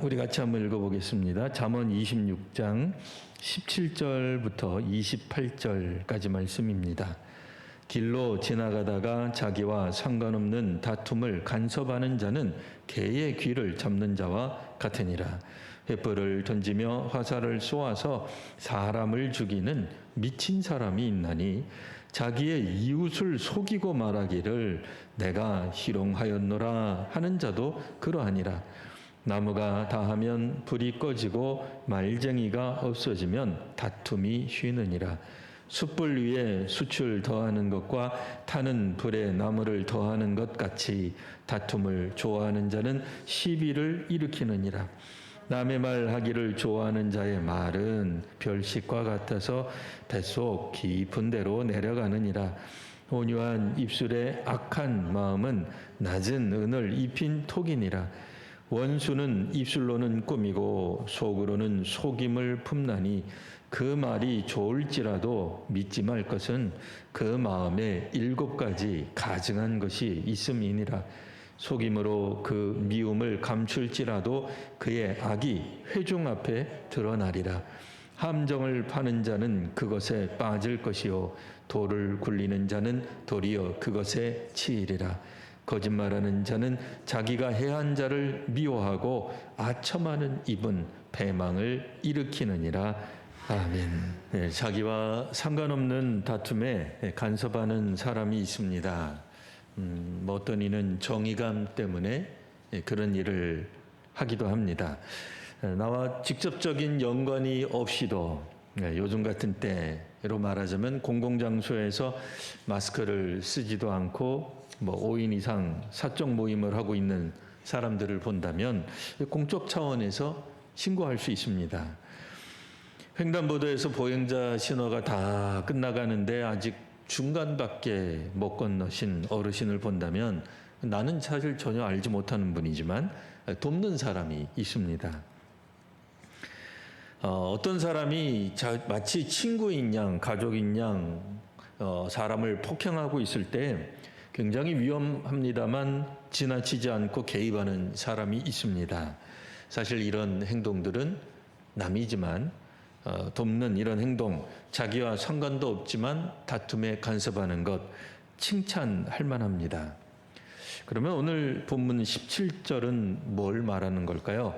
우리 같이 한번 읽어보겠습니다. 잠언 26장 17절부터 28절까지 말씀입니다. 길로 지나가다가 자기와 상관없는 다툼을 간섭하는 자는 개의 귀를 잡는 자와 같으니라. 횃불을 던지며 화살을 쏘아서 사람을 죽이는 미친 사람이 있나니 자기의 이웃을 속이고 말하기를 내가 희롱하였노라 하는 자도 그러하니라. 나무가 다하면 불이 꺼지고 말쟁이가 없어지면 다툼이 쉬느니라. 숯불 위에 숯을 더하는 것과 타는 불에 나무를 더하는 것 같이 다툼을 좋아하는 자는 시비를 일으키느니라. 남의 말 하기를 좋아하는 자의 말은 별식과 같아서 뱃속 깊은 데로 내려가느니라. 온유한 입술에 악한 마음은 낮은 은을 입힌 톡이니라. 원수는 입술로는 꾸미고 속으로는 속임을 품나니 그 말이 좋을지라도 믿지 말 것은 그 마음에 7가지 가증한 것이 있음이니라. 속임으로 그 미움을 감출지라도 그의 악이 회중 앞에 드러나리라. 함정을 파는 자는 그것에 빠질 것이요 돌을 굴리는 자는 도리어 그것에 치이리라. 거짓말하는 자는 자기가 해한 자를 미워하고 아첨하는 입은 패망을 일으키느니라. 아멘. 네, 자기와 상관없는 다툼에 간섭하는 사람이 있습니다. 어떤 이는 정의감 때문에 그런 일을 하기도 합니다. 나와 직접적인 연관이 없이도 요즘 같은 때로 말하자면 공공장소에서 마스크를 쓰지도 않고 5인 이상 사적 모임을 하고 있는 사람들을 본다면 공적 차원에서 신고할 수 있습니다. 횡단보도에서 보행자 신호가 다 끝나가는데 아직 중간밖에 못 건너신 어르신을 본다면 나는 사실 전혀 알지 못하는 분이지만 돕는 사람이 있습니다. 어떤 사람이 마치 친구인 양, 가족인 양 사람을 폭행하고 있을 때 굉장히 위험합니다만 지나치지 않고 개입하는 사람이 있습니다. 사실 이런 행동들은 남이지만 돕는 이런 행동, 자기와 상관도 없지만 다툼에 간섭하는 것 칭찬할 만합니다. 그러면 오늘 본문 17절은 뭘 말하는 걸까요?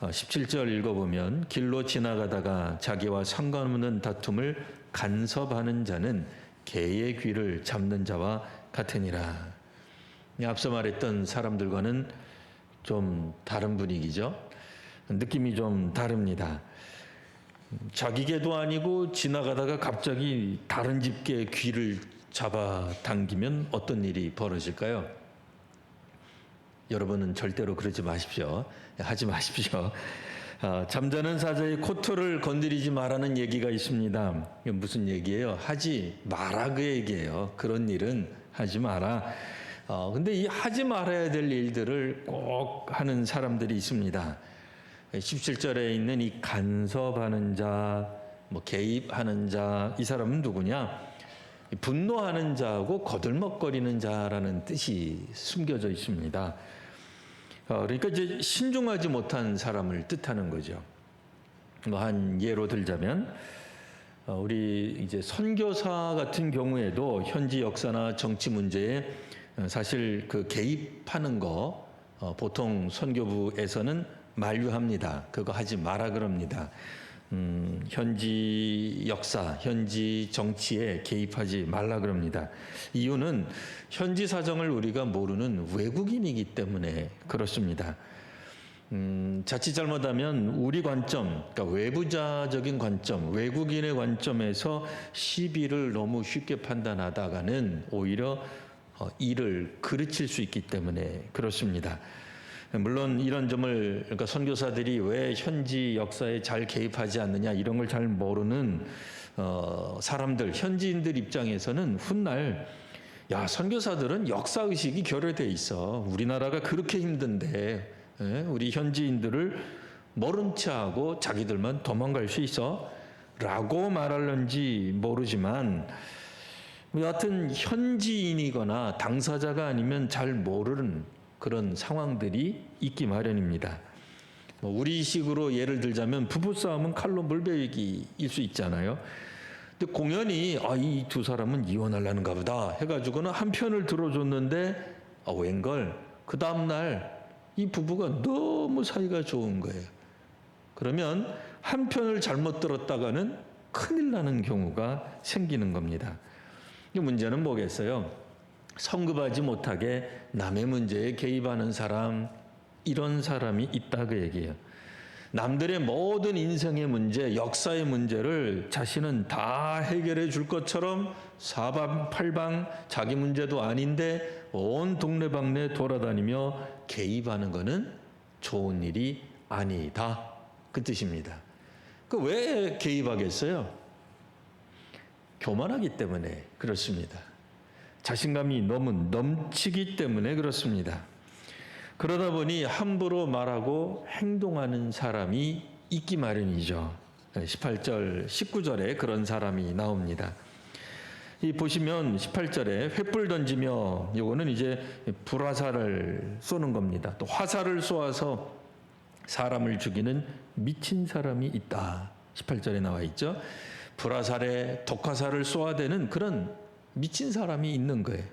17절 읽어보면 길로 지나가다가 자기와 상관없는 다툼을 간섭하는 자는 개의 귀를 잡는 자와 같으니라. 앞서 말했던 사람들과는 좀 다른 분위기죠. 느낌이 좀 다릅니다. 자기 개도 아니고 지나가다가 갑자기 다른 집 개 귀를 잡아 당기면 어떤 일이 벌어질까요? 여러분은 절대로 그러지 마십시오. 하지 마십시오. 잠자는 사자의 코털을 건드리지 말라는 얘기가 있습니다. 이게 무슨 얘기예요? 하지 마라 그 얘기예요. 그런 일은 하지 마라. 근데 이 하지 말아야 될 일들을 꼭 하는 사람들이 있습니다. 17절에 있는 이 간섭하는 자, 개입하는 자, 이 사람은 누구냐? 분노하는 자하고 거들먹거리는 자라는 뜻이 숨겨져 있습니다. 그러니까 이제 신중하지 못한 사람을 뜻하는 거죠. 한 예로 들자면 우리 이제 선교사 같은 경우에도 현지 역사나 정치 문제에 사실 그 개입하는 거 보통 선교부에서는 만류합니다. 그거 하지 마라 그럽니다. 현지 역사, 현지 정치에 개입하지 말라 그럽니다. 이유는 현지 사정을 우리가 모르는 외국인이기 때문에 그렇습니다. 자칫 잘못하면 우리 관점, 그러니까 외부자적인 관점, 외국인의 관점에서 시비를 너무 쉽게 판단하다가는 오히려 일을 그르칠 수 있기 때문에 그렇습니다. 물론 이런 점을 그러니까 선교사들이 왜 현지 역사에 잘 개입하지 않느냐 이런 걸 잘 모르는 사람들, 현지인들 입장에서는 훗날 야 선교사들은 역사 의식이 결여돼 있어. 우리나라가 그렇게 힘든데 우리 현지인들을 모른 체하고 자기들만 도망갈 수 있어? 라고 말할런지 모르지만 여하튼 현지인이거나 당사자가 아니면 잘 모르는 그런 상황들이 있기 마련입니다. 뭐 우리식으로 예를 들자면 부부싸움은 칼로 물베기일 수 있잖아요. 근데 공연히 이 두 사람은 이혼하려는가 보다 해가지고는 한 편을 들어줬는데 웬걸 그 다음날 이 부부가 너무 사이가 좋은 거예요. 그러면 한 편을 잘못 들었다가는 큰일 나는 경우가 생기는 겁니다. 이 문제는 뭐겠어요? 성급하지 못하게 남의 문제에 개입하는 사람, 이런 사람이 있다 그 얘기예요. 남들의 모든 인생의 문제, 역사의 문제를 자신은 다 해결해 줄 것처럼 사방팔방 자기 문제도 아닌데 온 동네방네 돌아다니며 개입하는 것은 좋은 일이 아니다 그 뜻입니다. 그 왜 개입하겠어요? 교만하기 때문에 그렇습니다. 자신감이 너무 넘치기 때문에 그렇습니다. 그러다 보니 함부로 말하고 행동하는 사람이 있기 마련이죠. 18절, 19절에 그런 사람이 나옵니다. 이 보시면 18절에 횃불 던지며 요거는 이제 불화살을 쏘는 겁니다. 또 화살을 쏘아서 사람을 죽이는 미친 사람이 있다. 18절에 나와 있죠. 불화살에 독화살을 쏘아대는 그런 미친 사람이 있는 거예요.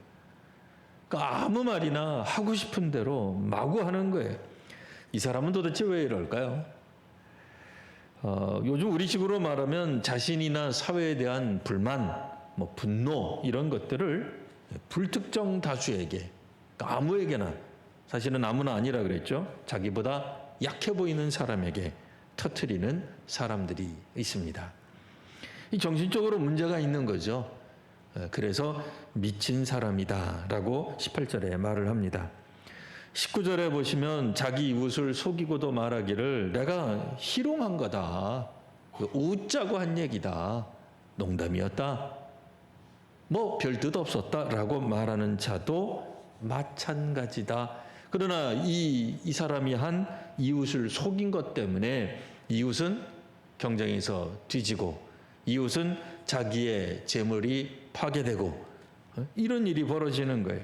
그러니까 아무 말이나 하고 싶은 대로 마구 하는 거예요. 이 사람은 도대체 왜 이럴까요? 요즘 우리식으로 말하면 자신이나 사회에 대한 불만, 분노 이런 것들을 불특정 다수에게, 그러니까 아무에게나, 사실은 아무나 아니라 그랬죠. 자기보다 약해 보이는 사람에게 터뜨리는 사람들이 있습니다. 이 정신적으로 문제가 있는 거죠. 그래서 미친 사람이다라고 18절에 말을 합니다. 19절에 보시면 자기 이웃을 속이고도 말하기를 내가 희롱한 거다. 웃자고 한 얘기다. 농담이었다. 별 뜻 없었다라고 말하는 자도 마찬가지다. 그러나 이 사람이 한 이웃을 속인 것 때문에 이웃은 경쟁에서 뒤지고 이웃은 자기의 재물이 파괴되고 이런 일이 벌어지는 거예요.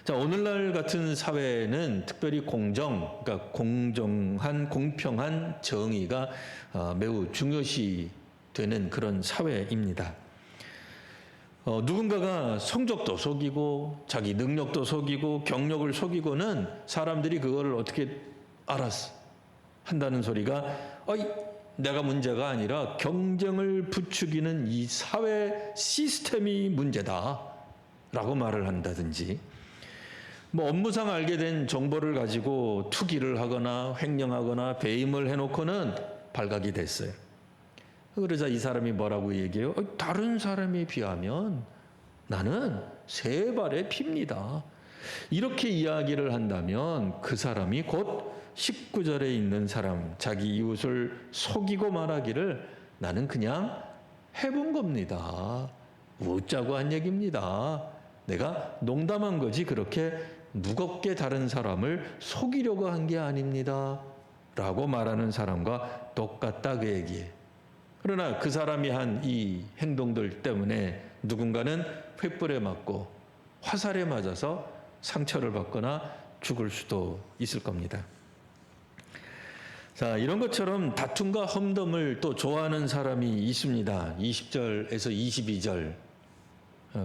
자, 오늘날 같은 사회는 특별히 그러니까 공정한, 공평한 정의가 매우 중요시 되는 그런 사회입니다. 누군가가 성적도 속이고 자기 능력도 속이고 경력을 속이고는 사람들이 그걸 어떻게 알았어? 한다는 소리가 내가 문제가 아니라 경쟁을 부추기는 이 사회 시스템이 문제다라고 말을 한다든지 업무상 알게 된 정보를 가지고 투기를 하거나 횡령하거나 배임을 해놓고는 발각이 됐어요. 그러자 이 사람이 뭐라고 얘기해요? 다른 사람에 비하면 나는 세 발의 피입니다. 이렇게 이야기를 한다면 그 사람이 곧 19절에 있는 사람, 자기 이웃을 속이고 말하기를 나는 그냥 해본 겁니다. 웃자고 한 얘기입니다. 내가 농담한 거지 그렇게 무겁게 다른 사람을 속이려고 한 게 아닙니다. 라고 말하는 사람과 똑같다 그 얘기예요. 그러나 그 사람이 한 이 행동들 때문에 누군가는 횃불에 맞고 화살에 맞아서 상처를 받거나 죽을 수도 있을 겁니다. 자, 이런 것처럼 다툼과 험담을 또 좋아하는 사람이 있습니다. 20절에서 22절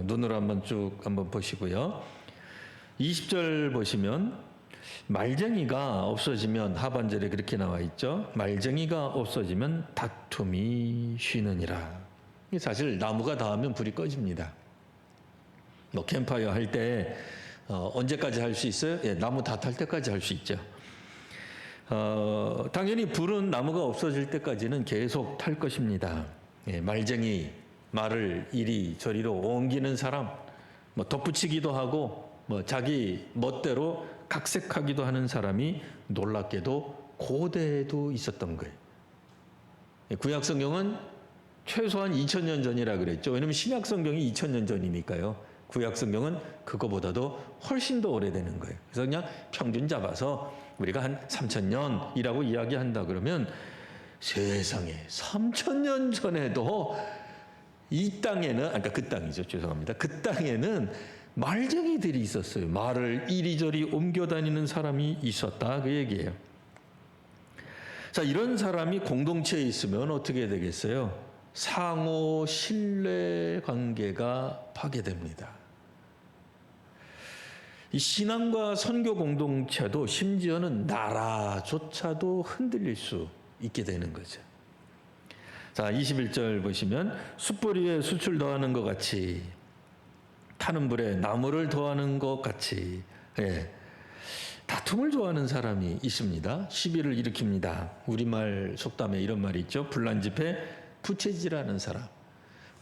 눈으로 한번 보시고요. 20절 보시면 말쟁이가 없어지면 하반절에 그렇게 나와 있죠. 말쟁이가 없어지면 다툼이 쉬느니라. 사실 나무가 닿으면 불이 꺼집니다. 캠프파이어 할 때 언제까지 할 수 있어요? 나무 다 탈 때까지 할 수 있죠. 당연히 불은 나무가 없어질 때까지는 계속 탈 것입니다. 말쟁이, 말을 이리저리로 옮기는 사람, 덧붙이기도 하고 자기 멋대로 각색하기도 하는 사람이 놀랍게도 고대에도 있었던 거예요. 구약 성경은 최소한 2000년 전이라 그랬죠. 왜냐하면 신약 성경이 2000년 전이니까요. 구약 성경은 그거보다도 훨씬 더 오래되는 거예요. 그래서 그냥 평균 잡아서 우리가 한 3000년이라고 이야기한다 그러면 세상에 3000년 전에도 이 땅에는, 그러니까 그 땅이죠. 죄송합니다. 그 땅에는 말쟁이들이 있었어요. 말을 이리저리 옮겨 다니는 사람이 있었다 그 얘기예요. 자, 이런 사람이 공동체에 있으면 어떻게 되겠어요? 상호 신뢰 관계가 파괴됩니다. 이 신앙과 선교 공동체도 심지어는 나라조차도 흔들릴 수 있게 되는 거죠. 자, 21절 보시면 숯불 위에 숯을 더하는 것 같이 타는 불에 나무를 더하는 것 같이, 예, 다툼을 좋아하는 사람이 있습니다. 시비를 일으킵니다. 우리말 속담에 이런 말이 있죠. 불난집에 부채질하는 사람.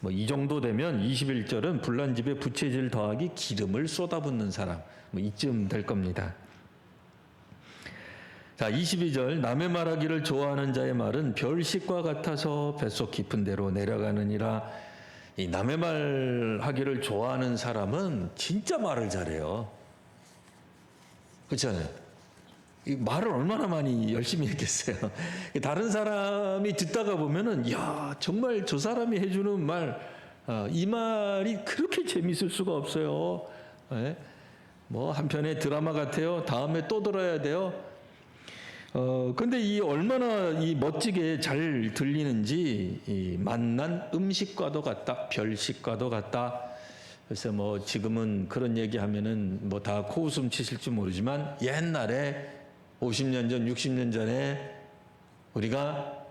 뭐 이 정도 되면 21절은 불난집에 부채질 더하기 기름을 쏟아붓는 사람. 뭐 이쯤 될 겁니다. 자, 22절 남의 말하기를 좋아하는 자의 말은 별식과 같아서 뱃속 깊은 데로 내려가느니라. 이 남의 말하기를 좋아하는 사람은 진짜 말을 잘해요. 그렇잖아요. 이 말을 얼마나 많이 열심히 했겠어요. 다른 사람이 듣다가 보면은 야, 정말 저 사람이 해주는 말, 이 말이 그렇게 재밌을 수가 없어요. 네? 뭐 한편의 드라마 같아요. 다음에 또 들어야 돼요. 근데 이 얼마나 이 멋지게 잘 들리는지 이 만난 음식과도 같다, 별식과도 같다. 그래서 뭐 지금은 그런 얘기하면은 뭐 다 코웃음 치실지 모르지만 옛날에 50년 전, 60년 전에 우리가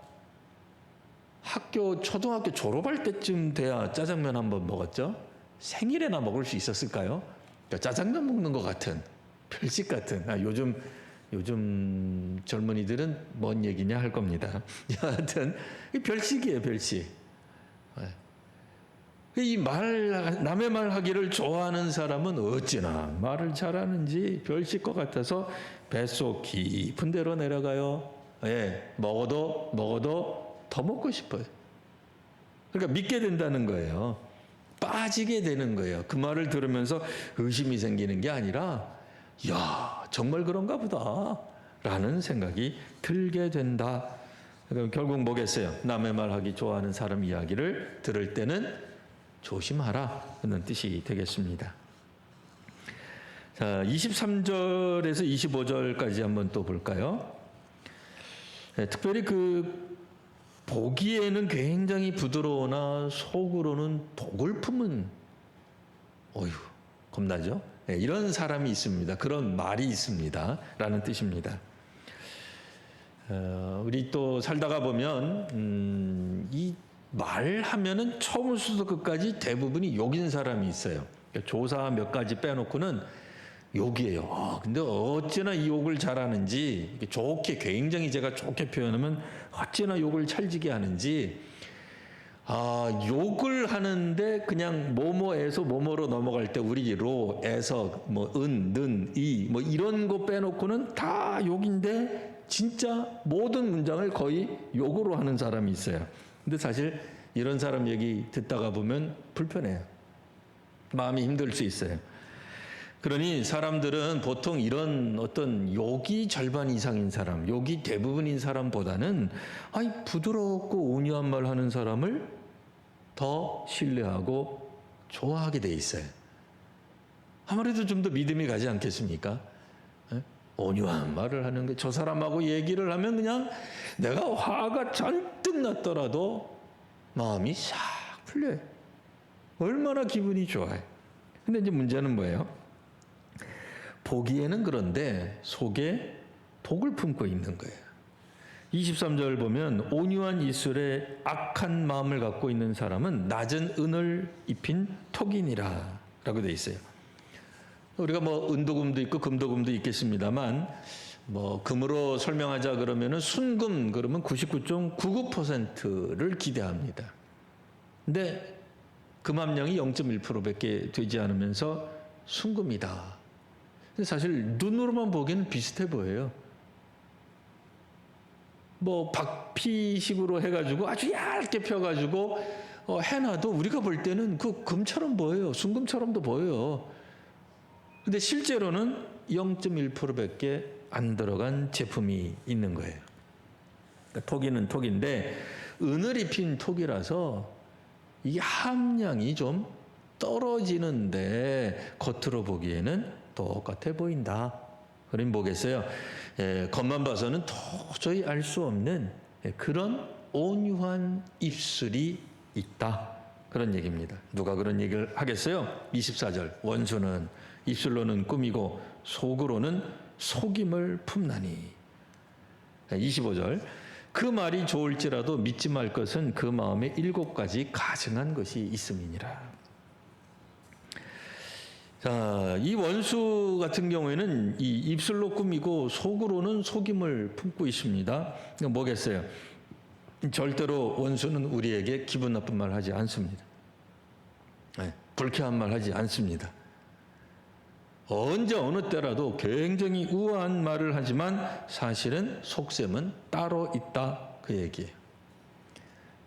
초등학교 졸업할 때쯤 돼야 짜장면 한번 먹었죠. 생일에나 먹을 수 있었을까요? 그러니까 짜장면 먹는 것 같은, 별식 같은. 요즘 젊은이들은 뭔 얘기냐 할 겁니다. 여하튼 별식이에요, 별식. 남의 말 하기를 좋아하는 사람은 어찌나 말을 잘하는지 별식과 같아서 뱃속 깊은 데로 내려가요. 예, 먹어도 더 먹고 싶어요. 그러니까 믿게 된다는 거예요. 빠지게 되는 거예요. 그 말을 들으면서 의심이 생기는 게 아니라, 야, 정말 그런가 보다 라는 생각이 들게 된다. 그럼 결국 뭐겠어요? 남의 말하기 좋아하는 사람 이야기를 들을 때는 조심하라 하는 뜻이 되겠습니다. 자, 23절에서 25절까지 한번 또 볼까요? 네, 특별히 보기에는 굉장히 부드러우나 속으로는 독을 품은, 어휴, 겁나죠? 네, 이런 사람이 있습니다. 그런 말이 있습니다. 라는 뜻입니다. 우리 또 살다가 보면 이 말하면은 처음부터 끝까지 대부분이 욕인 사람이 있어요. 그러니까 조사 몇 가지 빼놓고는 욕이에요. 근데 어찌나 이 욕을 잘하는지, 좋게, 굉장히 제가 좋게 표현하면 어찌나 욕을 찰지게 하는지, 욕을 하는데 그냥 뭐뭐에서 뭐뭐로 넘어갈 때 우리 로에서 뭐 는, 이, 뭐 이런 거 빼놓고는 다 욕인데 진짜 모든 문장을 거의 욕으로 하는 사람이 있어요. 근데 사실 이런 사람 얘기 듣다가 보면 불편해요. 마음이 힘들 수 있어요. 그러니 사람들은 보통 이런 어떤 욕이 절반 이상인 사람, 욕이 대부분인 사람보다는 부드럽고 온유한 말 하는 사람을 더 신뢰하고 좋아하게 돼 있어요. 아무래도 좀 더 믿음이 가지 않겠습니까? 온유한 말을 하는 게, 저 사람하고 얘기를 하면 그냥 내가 화가 잔뜩 났더라도 마음이 싹 풀려요. 얼마나 기분이 좋아요. 근데 이제 문제는 뭐예요? 보기에는 그런데 속에 독을 품고 있는 거예요. 23절 보면 온유한 이술에 악한 마음을 갖고 있는 사람은 낮은 은을 입힌 톡이니라 라고 되어 있어요. 우리가 뭐 은도금도 있고 금도금도 있겠습니다만, 뭐 금으로 설명하자 그러면은 순금 그러면 99.99%를 기대합니다. 근데 금 함량이 0.1%밖에 되지 않으면서 순금이다. 근데 사실 눈으로만 보기에는 비슷해 보여요. 뭐 박피식으로 해가지고 아주 얇게 펴가지고 해놔도 우리가 볼 때는 그 금처럼 보여요. 순금처럼도 보여요. 근데 실제로는 0.1%밖에 안 들어간 제품이 있는 거예요. 그러니까 톡이는 톡인데 은을 입힌 톡이라서 이게 함량이 좀 떨어지는데 겉으로 보기에는 똑같아 보인다. 그럼 뭐겠어요? 겉만 봐서는 도저히 알 수 없는 그런 온유한 입술이 있다. 그런 얘기입니다. 누가 그런 얘기를 하겠어요? 24절. 원수는 입술로는 꾸미고 속으로는 속임을 품나니. 25절. 그 말이 좋을지라도 믿지 말 것은 그 마음에 7가지 가증한 것이 있음이니라. 자, 이 원수 같은 경우에는 이 입술로 꾸미고 속으로는 속임을 품고 있습니다. 이거 뭐겠어요? 절대로 원수는 우리에게 기분 나쁜 말 하지 않습니다. 불쾌한 말 하지 않습니다. 언제 어느 때라도 굉장히 우아한 말을 하지만 사실은 속셈은 따로 있다, 그 얘기예요.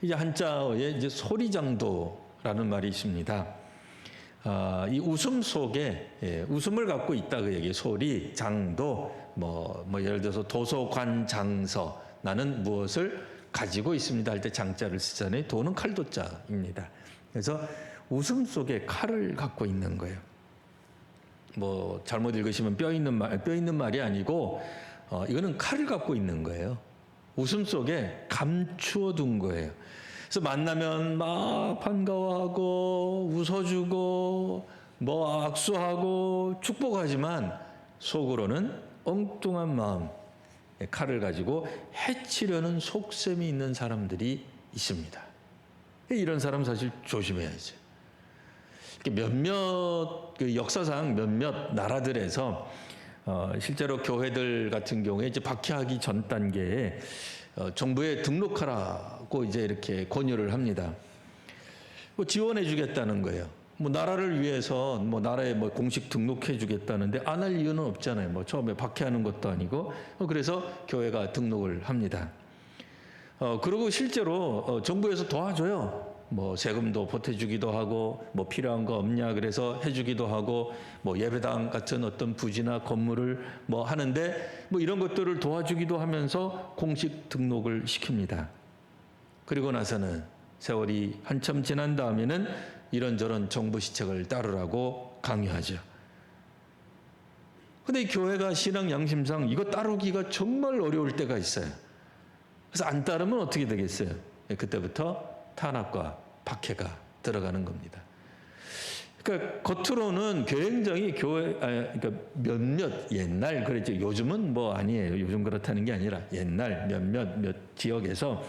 이제 한자어에 이제 소리장도라는 말이 있습니다. 이 웃음 속에 웃음을 갖고 있다, 그 얘기예요. 소리, 장도, 뭐 예를 들어서 도서관장서, 나는 무엇을 가지고 있습니다 할 때 장자를 쓰잖아요. 도는 칼도자입니다. 그래서 웃음 속에 칼을 갖고 있는 거예요. 뭐 잘못 읽으시면 뼈 있는 말이 아니고 이거는 칼을 갖고 있는 거예요. 웃음 속에 감추어 둔 거예요. 그래서 만나면 막 반가워하고 웃어주고 뭐 악수하고 축복하지만 속으로는 엉뚱한 마음, 칼을 가지고 해치려는 속셈이 있는 사람들이 있습니다. 이런 사람 사실 조심해야죠. 몇몇 역사상 몇몇 나라들에서 실제로 교회들 같은 경우에 이제 박해하기 전 단계에 정부에 등록하라고 이제 이렇게 권유를 합니다. 뭐 지원해 주겠다는 거예요. 뭐 나라를 위해서 뭐 나라에 뭐 공식 등록해 주겠다는데 안 할 이유는 없잖아요. 뭐 처음에 박해하는 것도 아니고. 그래서 교회가 등록을 합니다. 그리고 실제로 정부에서 도와줘요. 뭐 세금도 보태주기도 하고 뭐 필요한 거 없냐 그래서 해주기도 하고 뭐 예배당 같은 어떤 부지나 건물을 뭐 하는데 뭐 이런 것들을 도와주기도 하면서 공식 등록을 시킵니다. 그리고 나서는 세월이 한참 지난 다음에는 이런저런 정부 시책을 따르라고 강요하죠. 근데 이 교회가 신앙 양심상 이거 따르기가 정말 어려울 때가 있어요. 그래서 안 따르면 어떻게 되겠어요? 그때부터 탄압과 박해가 들어가는 겁니다. 그러니까 겉으로는 굉장히 그러니까 몇몇 옛날 그랬죠. 요즘은 뭐 아니에요. 요즘 그렇다는 게 아니라 옛날 몇 지역에서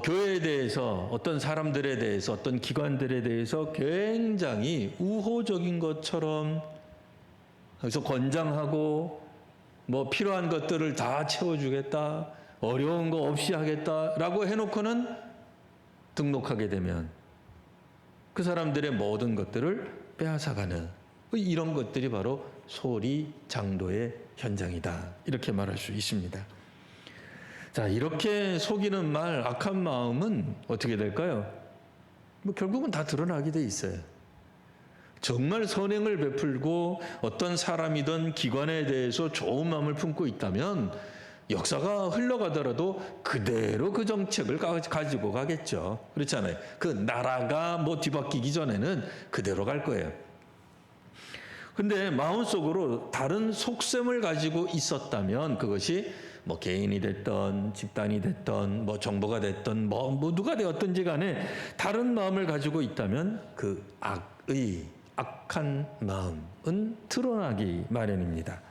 교회에 대해서 어떤 사람들에 대해서 어떤 기관들에 대해서 굉장히 우호적인 것처럼 그래서 권장하고 뭐 필요한 것들을 다 채워주겠다, 어려운 거 없이 하겠다라고 해놓고는 등록하게 되면 그 사람들의 모든 것들을 빼앗아가는 이런 것들이 바로 소리 장도의 현장이다. 이렇게 말할 수 있습니다. 자, 이렇게 속이는 말, 악한 마음은 어떻게 될까요? 뭐 결국은 다 드러나게 돼 있어요. 정말 선행을 베풀고 어떤 사람이든 기관에 대해서 좋은 마음을 품고 있다면 역사가 흘러가더라도 그대로 그 정책을 가지고 가겠죠. 그렇잖아요. 그 나라가 뭐 뒤바뀌기 전에는 그대로 갈 거예요. 근데 마음속으로 다른 속셈을 가지고 있었다면 그것이 뭐 개인이 됐던 집단이 됐던 뭐 정부가 됐던 뭐 누가 되었든지 간에 다른 마음을 가지고 있다면 그 악한 마음은 드러나기 마련입니다.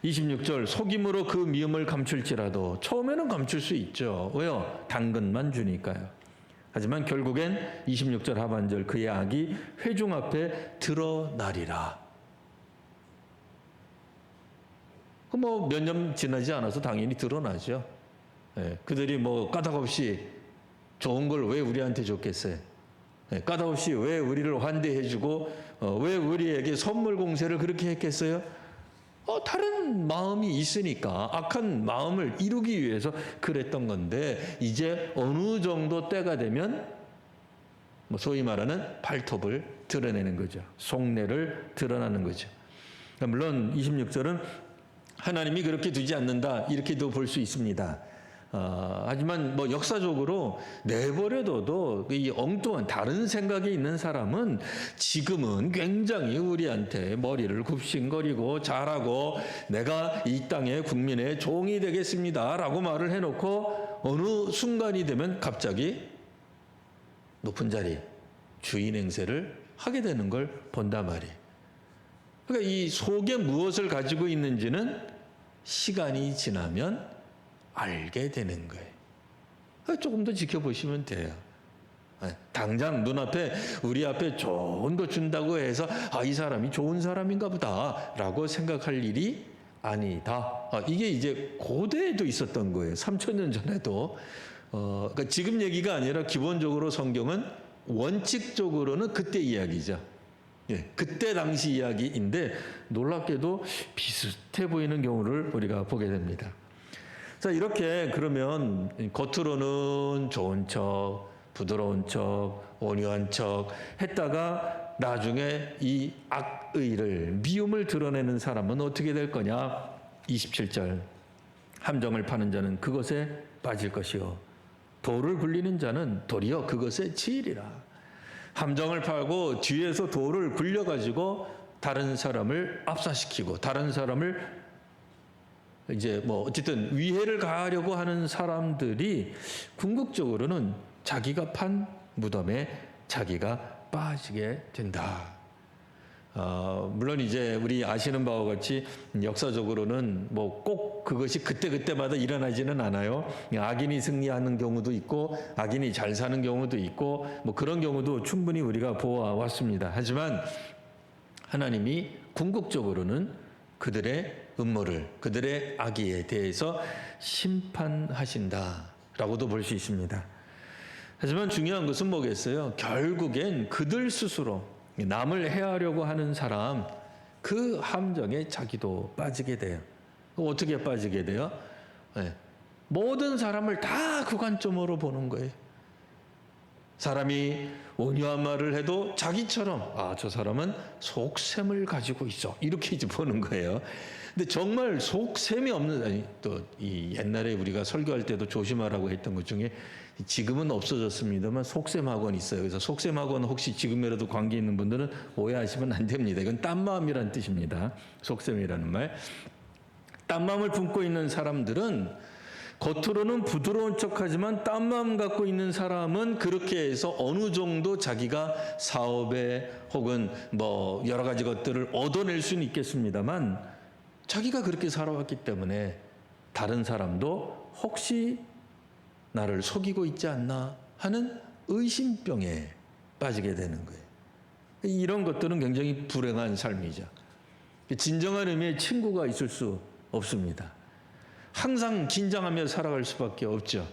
26절 속임으로 그 미움을 감출지라도 처음에는 감출 수 있죠. 왜요? 당근만 주니까요. 하지만 결국엔 26절 하반절 그의 악이 회중 앞에 드러나리라. 뭐 몇 년 지나지 않아서 당연히 드러나죠. 그들이 뭐 까닭없이 좋은 걸 왜 우리한테 줬겠어요? 까닭없이 왜 우리를 환대해주고 왜 우리에게 선물 공세를 그렇게 했겠어요? 다른 마음이 있으니까 악한 마음을 이루기 위해서 그랬던 건데 이제 어느 정도 때가 되면 뭐 소위 말하는 발톱을 드러내는 거죠. 속내를 드러나는 거죠. 물론 26절은 하나님이 그렇게 두지 않는다 이렇게도 볼 수 있습니다. 하지만 뭐 역사적으로 내버려둬도 이 엉뚱한 다른 생각이 있는 사람은 지금은 굉장히 우리한테 머리를 굽신거리고 잘하고 내가 이 땅의 국민의 종이 되겠습니다라고 말을 해놓고 어느 순간이 되면 갑자기 높은 자리 주인 행세를 하게 되는 걸 본단 말이에요. 그러니까 이 속에 무엇을 가지고 있는지는 시간이 지나면 알게 되는 거예요. 조금 더 지켜보시면 돼요. 당장 눈앞에 우리 앞에 좋은 거 준다고 해서 이 사람이 좋은 사람인가 보다라고 생각할 일이 아니다. 이게 이제 고대에도 있었던 거예요. 3000년 전에도. 그러니까 지금 얘기가 아니라 기본적으로 성경은 원칙적으로는 그때 이야기죠. 그때 당시 이야기인데 놀랍게도 비슷해 보이는 경우를 우리가 보게 됩니다. 자, 이렇게 그러면 겉으로는 좋은 척, 부드러운 척, 온유한 척 했다가 나중에 이 악의를, 미움을 드러내는 사람은 어떻게 될 거냐? 27절. 함정을 파는 자는 그것에 빠질 것이요. 돌을 굴리는 자는 도리어 그것에 치이리라. 함정을 파고 뒤에서 돌을 굴려가지고 다른 사람을 압사시키고 다른 사람을 이제 뭐 어쨌든 위해를 가하려고 하는 사람들이 궁극적으로는 자기가 판 무덤에 자기가 빠지게 된다. 물론 이제 우리 아시는 바와 같이 역사적으로는 뭐 꼭 그것이 그때그때마다 일어나지는 않아요. 악인이 승리하는 경우도 있고 악인이 잘 사는 경우도 있고 뭐 그런 경우도 충분히 우리가 보아왔습니다. 하지만 하나님이 궁극적으로는 그들의 음모를, 그들의 악의에 대해서 심판하신다라고도 볼 수 있습니다. 하지만 중요한 것은 뭐겠어요? 결국엔 그들 스스로 남을 해하려고 하는 사람, 그 함정에 자기도 빠지게 돼요. 어떻게 빠지게 돼요? 모든 사람을 다 그 관점으로 보는 거예요. 사람이 온유한 말을 해도 자기처럼 저 사람은 속셈을 가지고 있어 이렇게 이제 보는 거예요. 근데 정말 속셈이 없는 또 이 옛날에 우리가 설교할 때도 조심하라고 했던 것 중에 지금은 없어졌습니다만 속셈 학원 있어요. 그래서 속셈 학원 혹시 지금이라도 관계 있는 분들은 오해하시면 안 됩니다. 이건 딴 마음이란 뜻입니다. 속셈이라는 말. 딴 마음을 품고 있는 사람들은 겉으로는 부드러운 척하지만 딴 마음 갖고 있는 사람은 그렇게 해서 어느 정도 자기가 사업에 혹은 뭐 여러 가지 것들을 얻어낼 수는 있겠습니다만 자기가 그렇게 살아왔기 때문에 다른 사람도 혹시 나를 속이고 있지 않나 하는 의심병에 빠지게 되는 거예요. 이런 것들은 굉장히 불행한 삶이죠. 진정한 의미의 친구가 있을 수 없습니다. 항상 긴장하며 살아갈 수밖에 없죠.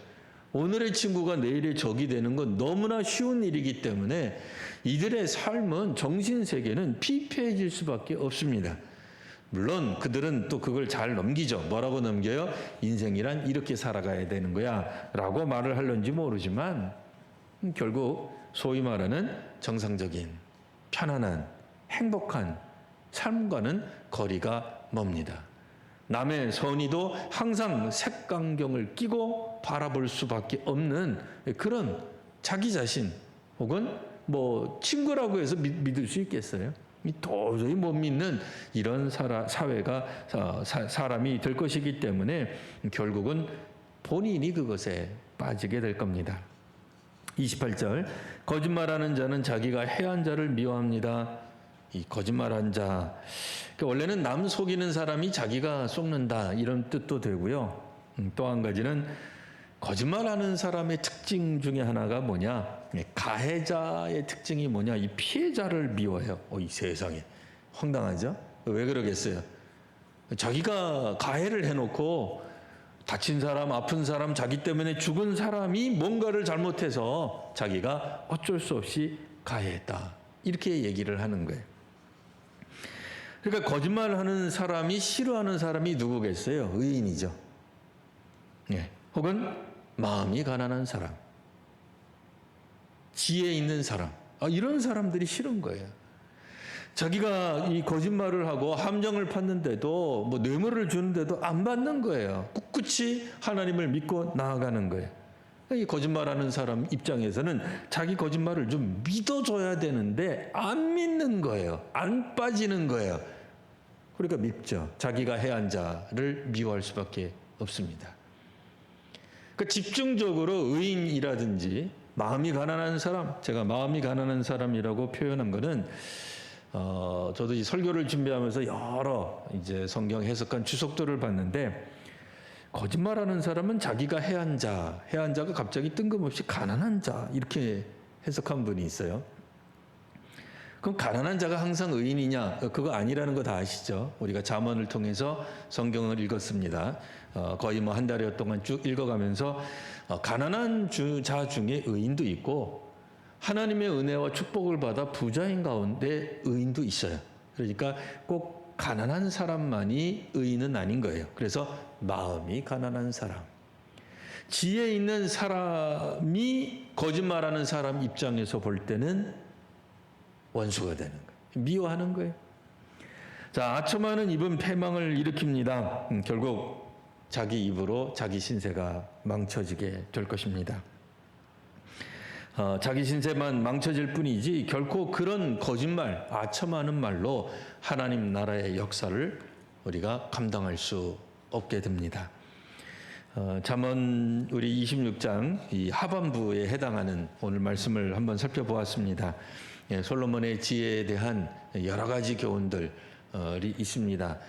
오늘의 친구가 내일의 적이 되는 건 너무나 쉬운 일이기 때문에 이들의 삶은 정신세계는 피폐해질 수밖에 없습니다. 물론 그들은 또 그걸 잘 넘기죠. 뭐라고 넘겨요? 인생이란 이렇게 살아가야 되는 거야 라고 말을 하려는지 모르지만 결국 소위 말하는 정상적인 편안한 행복한 삶과는 거리가 멉니다. 남의 선의도 항상 색강경을 끼고 바라볼 수밖에 없는 그런 자기 자신 혹은 뭐 친구라고 해서 믿을 수 있겠어요? 도저히 못 믿는 이런 사회가 사람이 될 것이기 때문에 결국은 본인이 그것에 빠지게 될 겁니다. 28절 거짓말하는 자는 자기가 해한 자를 미워합니다. 이 거짓말한 자 원래는 남 속이는 사람이 자기가 속는다 이런 뜻도 되고요. 또 한 가지는 거짓말하는 사람의 특징 중에 하나가 뭐냐? 가해자의 특징이 뭐냐? 이 피해자를 미워해요. 이 세상에 황당하죠? 왜 그러겠어요? 자기가 가해를 해놓고 다친 사람, 아픈 사람, 자기 때문에 죽은 사람이 뭔가를 잘못해서 자기가 어쩔 수 없이 가해했다. 이렇게 얘기를 하는 거예요. 그러니까 거짓말하는 사람이 싫어하는 사람이 누구겠어요? 의인이죠. 혹은 마음이 가난한 사람, 지혜 있는 사람, 이런 사람들이 싫은 거예요. 자기가 이 거짓말을 하고 함정을 팠는데도 뭐 뇌물을 주는데도 안 받는 거예요. 꿋꿋이 하나님을 믿고 나아가는 거예요. 이 거짓말하는 사람 입장에서는 자기 거짓말을 좀 믿어줘야 되는데 안 믿는 거예요. 안 빠지는 거예요. 그러니까 밉죠. 자기가 해한 자를 미워할 수밖에 없습니다. 그러니까 집중적으로 의인이라든지 마음이 가난한 사람, 제가 마음이 가난한 사람이라고 표현한 거는 저도 이 설교를 준비하면서 여러 이제 성경 해석한 주석들을 봤는데 거짓말하는 사람은 자기가 해한 자가 갑자기 뜬금없이 가난한 자 이렇게 해석한 분이 있어요. 그럼 가난한 자가 항상 의인이냐? 그거 아니라는 거 다 아시죠? 우리가 잠언을 통해서 성경을 읽었습니다. 거의 뭐 한 달여 동안 쭉 읽어가면서 가난한 자 중에 의인도 있고 하나님의 은혜와 축복을 받아 부자인 가운데 의인도 있어요. 그러니까 꼭 가난한 사람만이 의인은 아닌 거예요. 그래서 마음이 가난한 사람, 지혜 있는 사람이 거짓말하는 사람 입장에서 볼 때는 원수가 되는 거예요. 미워하는 거예요. 자, 아첨하는 입은 패망을 일으킵니다. 결국 자기 입으로 자기 신세가 망쳐지게 될 것입니다. 자기 신세만 망쳐질 뿐이지 결코 그런 거짓말, 아첨하는 말로 하나님 나라의 역사를 우리가 감당할 수 없게 됩니다. 잠언 우리 26장 이 하반부에 해당하는 오늘 말씀을 한번 살펴보았습니다. 솔로몬의 지혜에 대한 여러 가지 교훈들이 있습니다.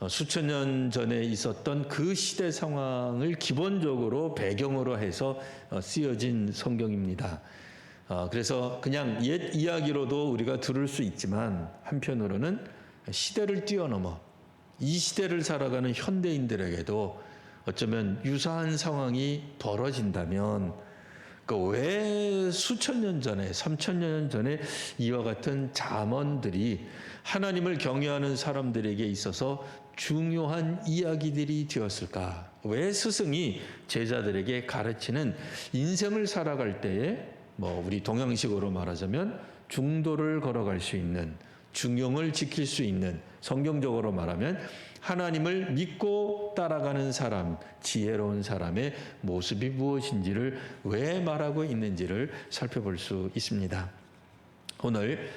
수천 년 전에 있었던 그 시대 상황을 기본적으로 배경으로 해서 쓰여진 성경입니다. 그래서 그냥 옛 이야기로도 우리가 들을 수 있지만 한편으로는 시대를 뛰어넘어 이 시대를 살아가는 현대인들에게도 어쩌면 유사한 상황이 벌어진다면 왜 수천 년 전에 3,000년 전에 이와 같은 잠언들이 하나님을 경외하는 사람들에게 있어서 중요한 이야기들이 되었을까? 왜 스승이 제자들에게 가르치는 인생을 살아갈 때에 우리 동양식으로 말하자면 중도를 걸어갈 수 있는, 중용을 지킬 수 있는, 성경적으로 말하면 하나님을 믿고 따라가는 사람, 지혜로운 사람의 모습이 무엇인지를 왜 말하고 있는지를 살펴볼 수 있습니다. 오늘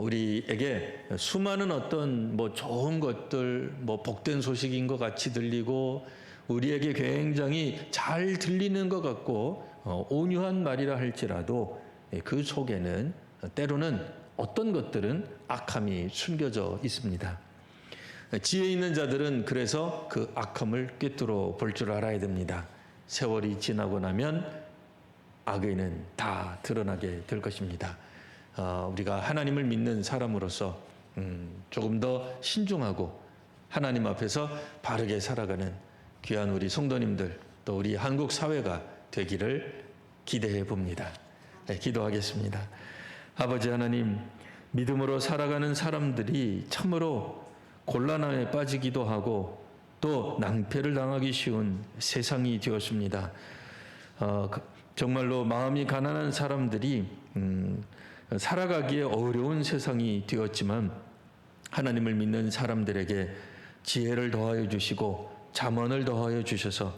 우리에게 수많은 어떤 좋은 것들, 복된 소식인 것 같이 들리고 우리에게 굉장히 잘 들리는 것 같고 온유한 말이라 할지라도 그 속에는 때로는 어떤 것들은 악함이 숨겨져 있습니다. 지혜 있는 자들은 그래서 그 악함을 꿰뚫어 볼 줄 알아야 됩니다. 세월이 지나고 나면 악의는 다 드러나게 될 것입니다. 우리가 하나님을 믿는 사람으로서 조금 더 신중하고 하나님 앞에서 바르게 살아가는 귀한 우리 성도님들 또 우리 한국 사회가 되기를 기대해 봅니다. 기도하겠습니다. 아버지 하나님, 믿음으로 살아가는 사람들이 참으로 곤란함에 빠지기도 하고 또 낭패를 당하기 쉬운 세상이 되었습니다. 정말로 마음이 가난한 사람들이 살아가기에 어려운 세상이 되었지만 하나님을 믿는 사람들에게 지혜를 더하여 주시고 잠언을 더하여 주셔서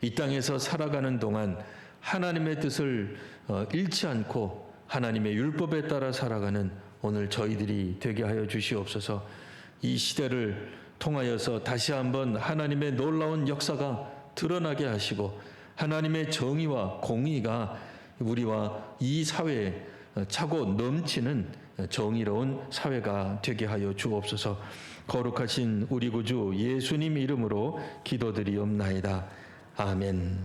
이 땅에서 살아가는 동안 하나님의 뜻을 잃지 않고 하나님의 율법에 따라 살아가는 오늘 저희들이 되게 하여 주시옵소서. 이 시대를 통하여서 다시 한번 하나님의 놀라운 역사가 드러나게 하시고 하나님의 정의와 공의가 우리와 이 사회에 차고 넘치는 정의로운 사회가 되게 하여 주옵소서. 거룩하신 우리 구주 예수님 이름으로 기도드리옵나이다. 아멘.